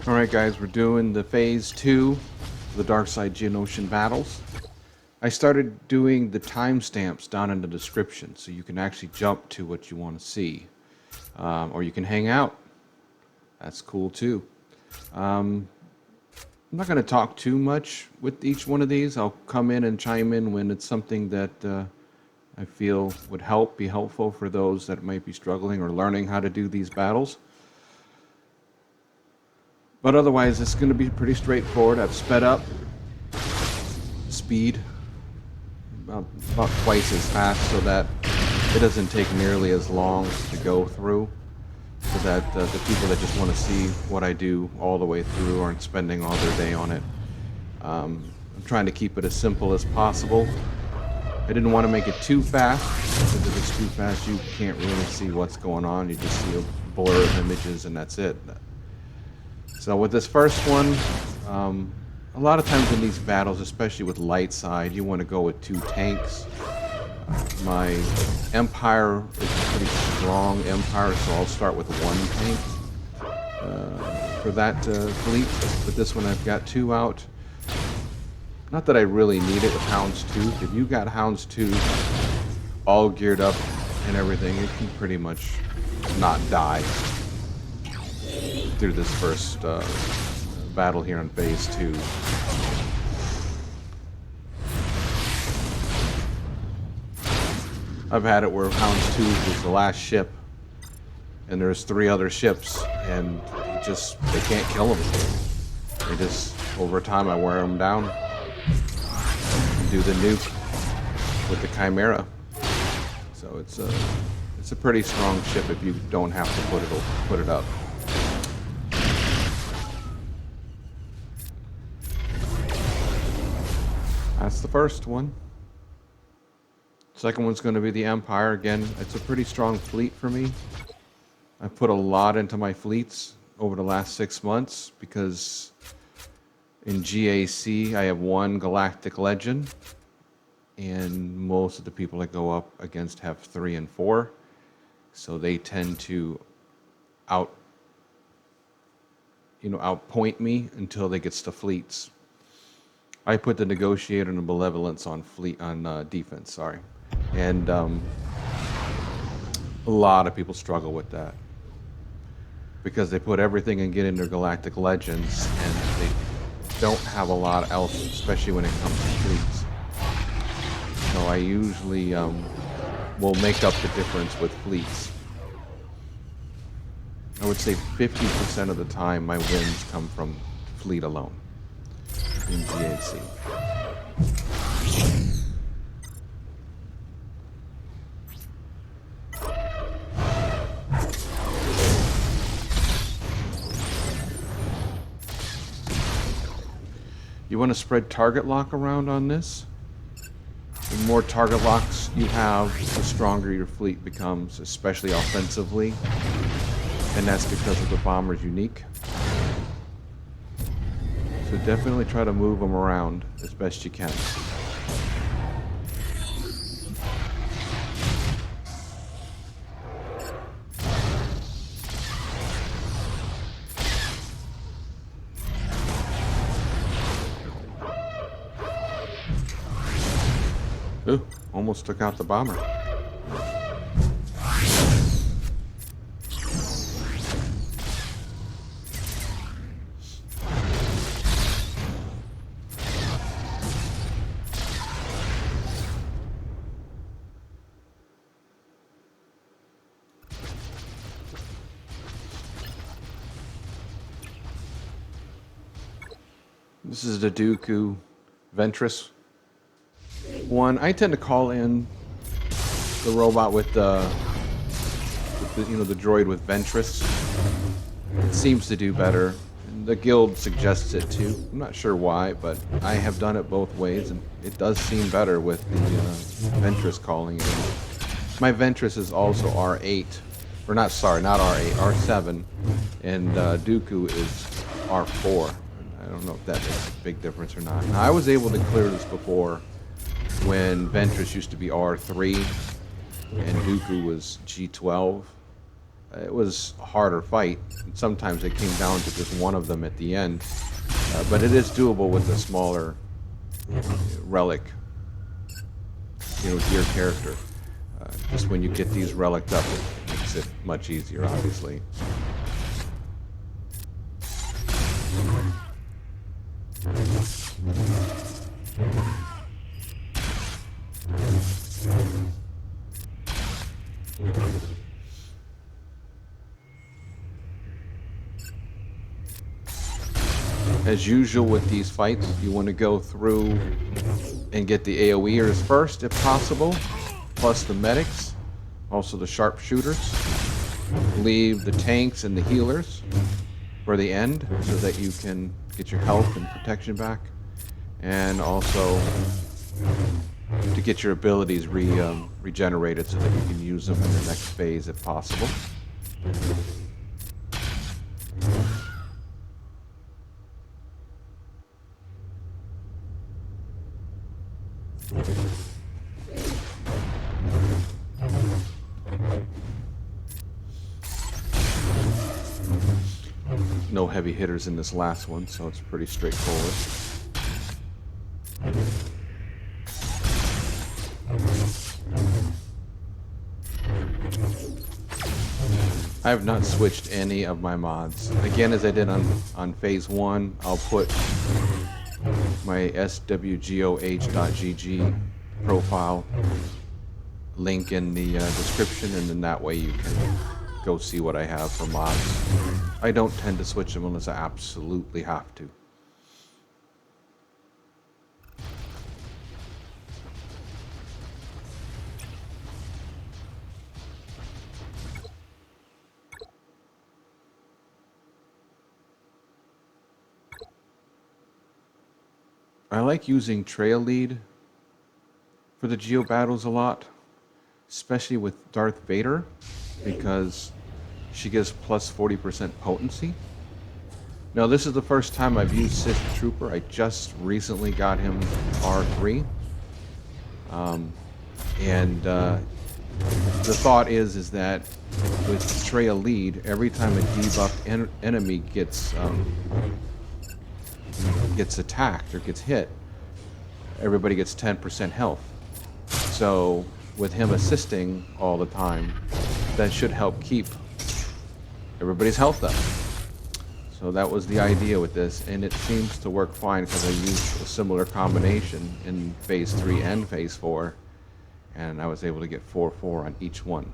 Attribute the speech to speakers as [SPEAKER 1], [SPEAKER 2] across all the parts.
[SPEAKER 1] Alright guys, we're doing the phase 2 of the dark side Geonosian battles. I started doing the timestamps down in the description so you can actually jump to what you want to see. Or you can hang out. That's cool too. I'm not going to talk too much with each one of these. I'll come in and chime in when it's something that I feel would be helpful for those that might be struggling or learning how to do these battles. But otherwise, it's going to be pretty straightforward. I've sped up speed about twice as fast so that it doesn't take nearly as long to go through, so that the people that just want to see what I do all the way through aren't spending all their day on it. I'm trying to keep it as simple as possible. I didn't want to make it too fast, because if it's too fast you can't really see what's going on. You just see a blur of images and that's it. So with this first one, a lot of times in these battles, especially with light side, you want to go with 2 tanks. My Empire is a pretty strong Empire, so I'll start with 1 tank for that fleet. But this one I've got 2 out. Not that I really need it with Houndstooth. If you got Houndstooth all geared up and everything, it can pretty much not die through this first battle here on phase 2. I've had it where Houndstooth was the last ship and there's 3 other ships and they can't kill them. They just, over time I wear them down and do the nuke with the Chimaera. So it's a pretty strong ship if you don't have to put it up. That's the first one. Second one's going to be the Empire. Again, it's a pretty strong fleet for me. I put a lot into my fleets over the last 6 months because in GAC I have 1 Galactic Legend and most of the people that go up against have 3 and 4. So they tend to outpoint me until they get to fleets. I put the Negotiator and the Malevolence on defense, sorry. And a lot of people struggle with that because they put everything and get into Galactic Legends and they don't have a lot else, especially when it comes to fleets. So I usually will make up the difference with fleets. I would say 50% of the time my wins come from fleet alone in GAC. You want to spread target lock around on this. The more target locks you have, the stronger your fleet becomes, especially offensively. And that's because of the bomber's unique. So definitely try to move them around as best you can. Ooh, almost took out the bomber. This is the Dooku Ventress one. I tend to call in the robot with the droid with Ventress. It seems to do better. The guild suggests it too. I'm not sure why, but I have done it both ways, and it does seem better with the Ventress calling in. My Ventress is also R8, or not R8, R7, and Dooku is R4. I don't know if that makes a big difference or not. Now, I was able to clear this before when Ventress used to be R3 and Dooku was G12. it was a harder fight. And sometimes it came down to just one of them at the end. But it is doable with a smaller relic, gear character. Just when you get these relicked up, it makes it much easier, obviously. As usual with these fights, you want to go through and get the AoEers first, if possible, plus the medics, also the sharpshooters. Leave the tanks and the healers for the end so that you can get your health and protection back, and also to get your abilities regenerated so that you can use them in the next phase if possible. No heavy hitters in this last one, so it's pretty straightforward. I have not switched any of my mods. Again, as I did on phase 1, I'll put my SWGOH.GG profile link in the description, and then that way you can go see what I have for mods. I don't tend to switch them unless I absolutely have to. I like using Traya lead for the Geo battles a lot, especially with Darth Vader, because she gives plus 40% potency. Now, this is the first time I've used Sith Trooper. I just recently got him R3. The thought is that with Traya lead, every time a debuffed enemy gets attacked or gets hit, everybody gets 10% health. So with him assisting all the time, that should help keep everybody's health up. So that was the idea with this, and it seems to work fine because I used a similar combination in phase 3 and phase 4, and I was able to get 4/4 on each one.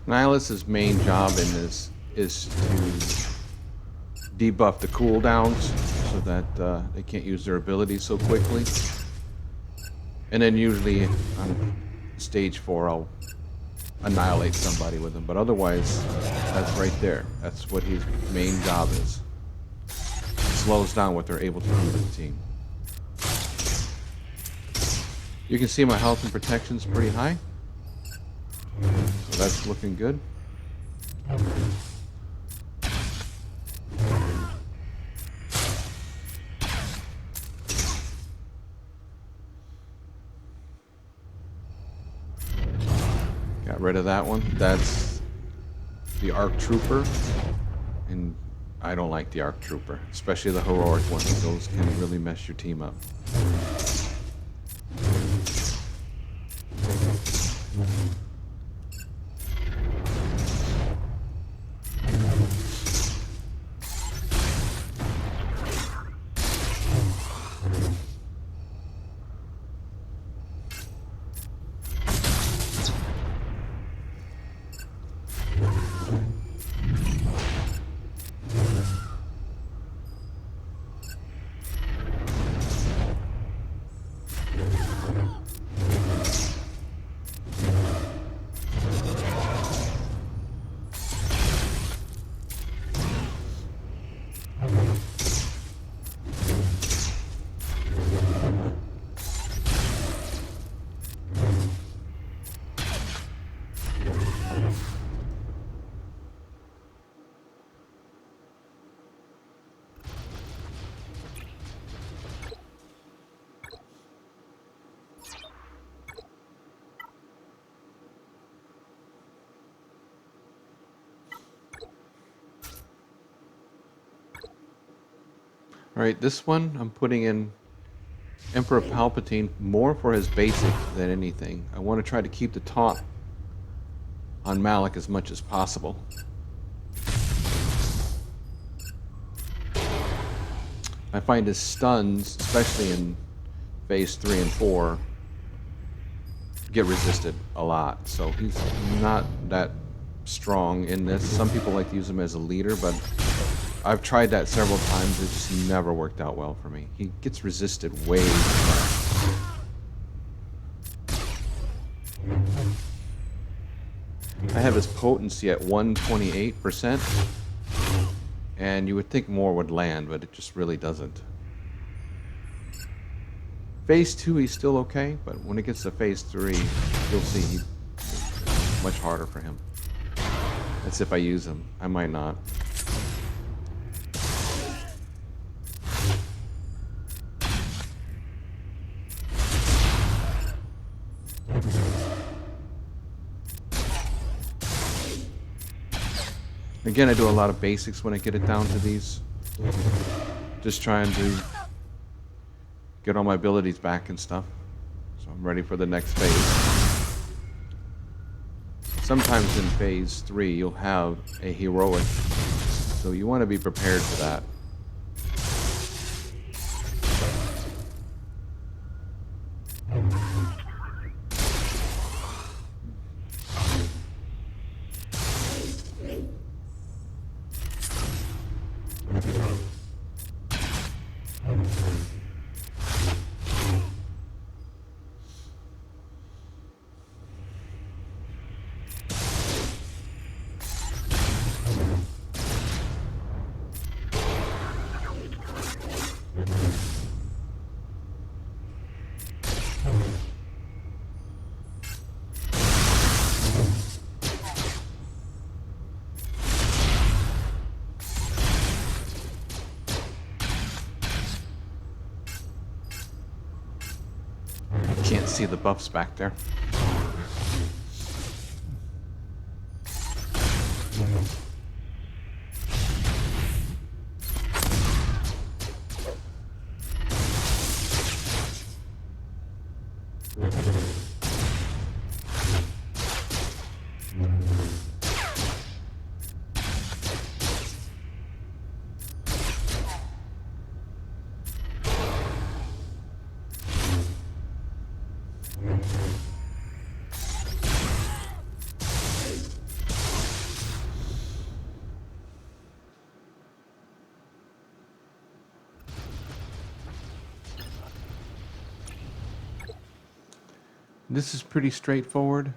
[SPEAKER 1] Nihilus's main job in this is to debuff the cooldowns so that they can't use their abilities so quickly. And then usually on stage 4 I'll annihilate somebody with him, but otherwise that's right there. That's what his main job is. It slows down what they're able to do with the team. You can see my health and protection is pretty high. So that's looking good. Got rid of that one. That's the ARC Trooper. And I don't like the ARC Trooper, especially the heroic ones. Those can really mess your team up. Alright, this one I'm putting in Emperor Palpatine more for his basic than anything. I want to try to keep the taunt on Malak as much as possible. I find his stuns, especially in phase 3 and 4, get resisted a lot. So he's not that strong in this. Some people like to use him as a leader, but I've tried that several times. It just never worked out well for me. He gets resisted way too much. I have his potency at 128%, and you would think more would land, but it just really doesn't. Phase 2, he's still okay, but when it gets to phase 3, you'll see it's much harder for him. That's if I use him. I might not. Again, I do a lot of basics when I get it down to these. Just trying to get all my abilities back and stuff. So I'm ready for the next phase. Sometimes in phase 3 you'll have a heroic, so you want to be prepared for that. Can't see the buffs back there. This is pretty straightforward.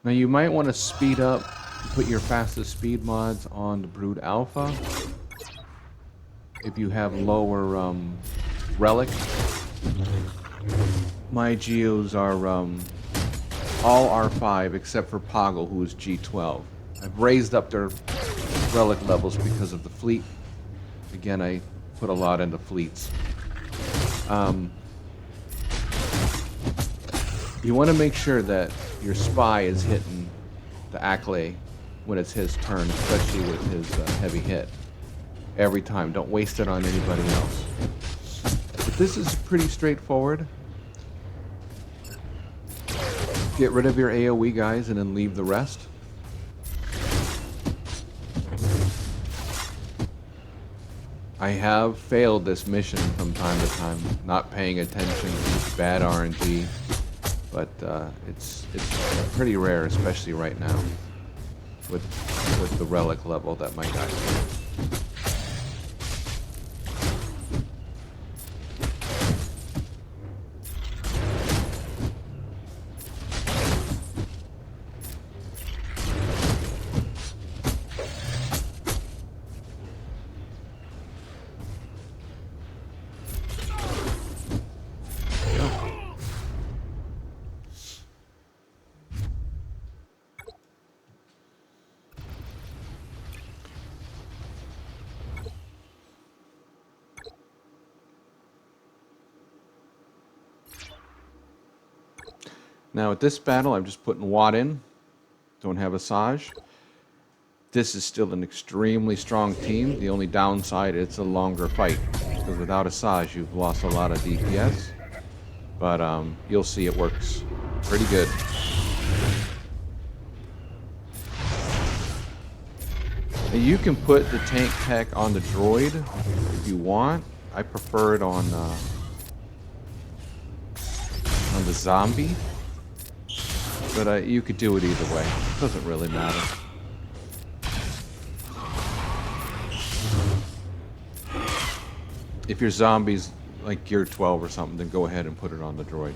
[SPEAKER 1] Now you might want to speed up, put your fastest speed mods on the Brood Alpha. If you have lower relic. My Geos are all R5 except for Poggle, who is G12. I've raised up their relic levels because of the fleet. Again, I put a lot into fleets. You want to make sure that your spy is hitting the Acklay when it's his turn, especially with his heavy hit. Every time. Don't waste it on anybody else. But this is pretty straightforward. Get rid of your AoE guys and then leave the rest. I have failed this mission from time to time, not paying attention to bad RNG. But it's pretty rare, especially right now, with the relic level that my guys have. Now at this battle, I'm just putting Watt in. Don't have Asajj. This is still an extremely strong team. The only downside, it's a longer fight. Because without Asajj, you've lost a lot of DPS. But you'll see it works pretty good. And you can put the tank tech on the droid if you want. I prefer it on the zombie. But you could do it either way. It doesn't really matter. If your zombie's like gear 12 or something, then go ahead and put it on the droid.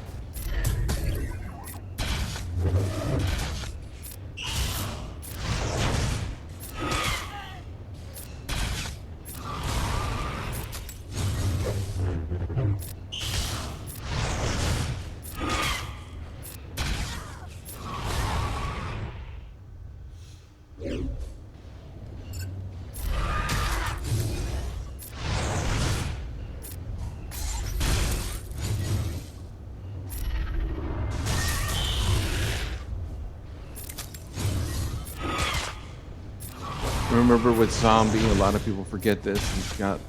[SPEAKER 1] Remember with zombie, a lot of people forget this, he's got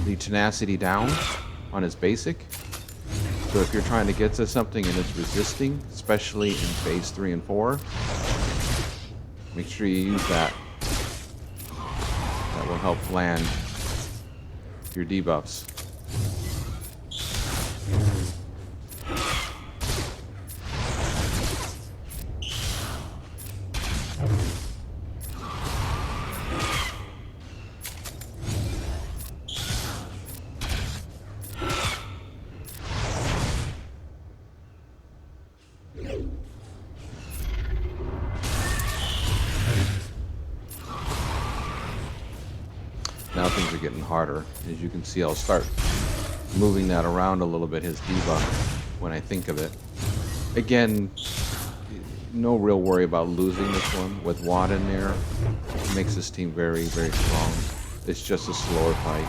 [SPEAKER 1] the tenacity down on his basic. So if you're trying to get to something and it's resisting, especially in phase 3 and 4, make sure you use that. That will help land your debuffs. Now things are getting harder. As you can see, I'll start moving that around a little bit, his debuff, when I think of it. Again, no real worry about losing this one. With Watt in there, it makes this team very, very strong. It's just a slower fight.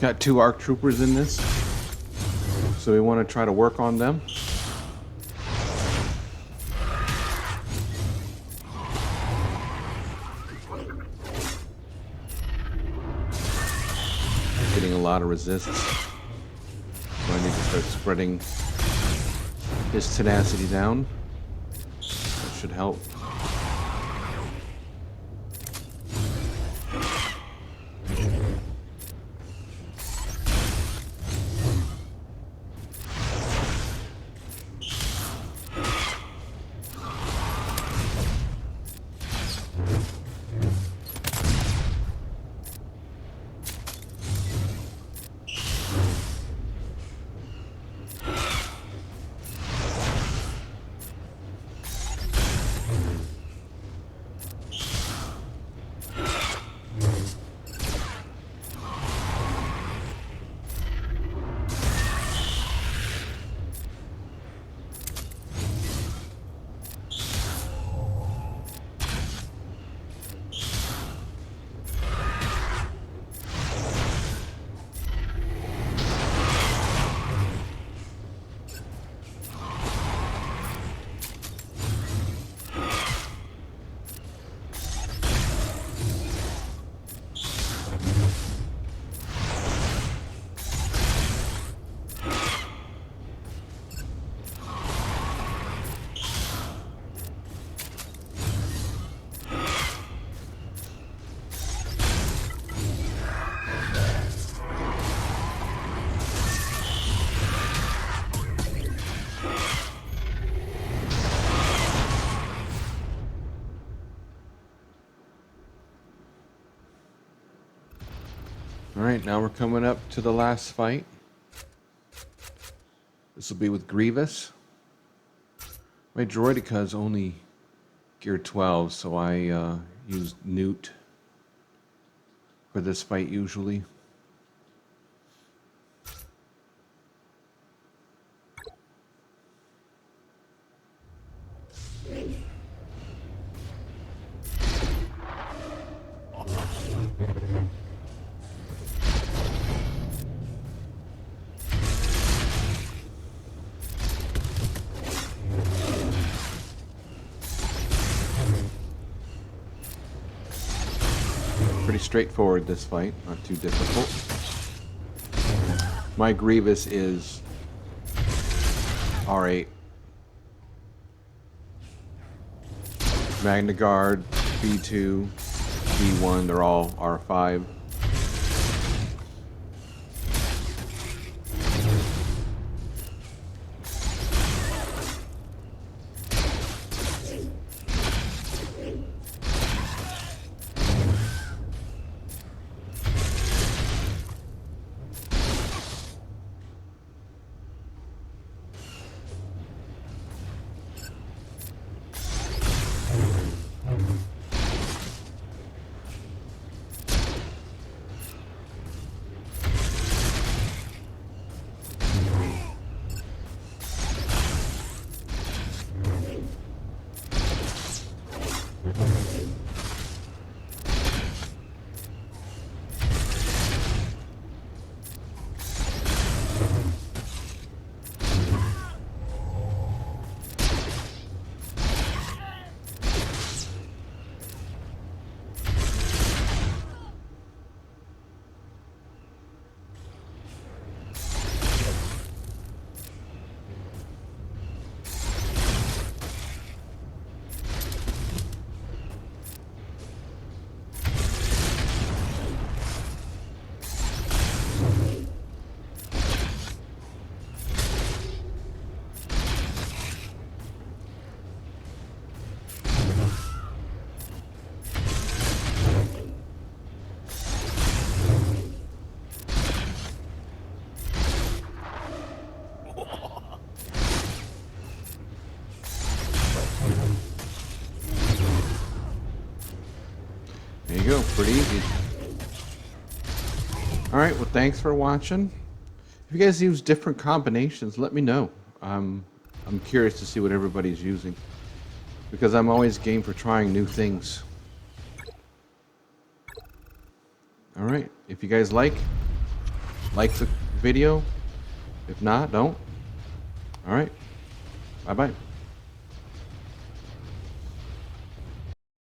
[SPEAKER 1] Got 2 ARC troopers in this, so we want to try to work on them. Getting a lot of resistance, so I need to start spreading his tenacity down. That should help. Alright, now we're coming up to the last fight. This will be with Grievous. My droidica is only gear 12, so I use Newt for this fight usually. Pretty straightforward, this fight, not too difficult. My Grievous is R8. Magna Guard, B2, B1, they're all R5. There you go, pretty easy. Alright, well thanks for watching. If you guys use different combinations, let me know. I'm curious to see what everybody's using, because I'm always game for trying new things. Alright, if you guys like the video. If not, don't. Alright, bye-bye.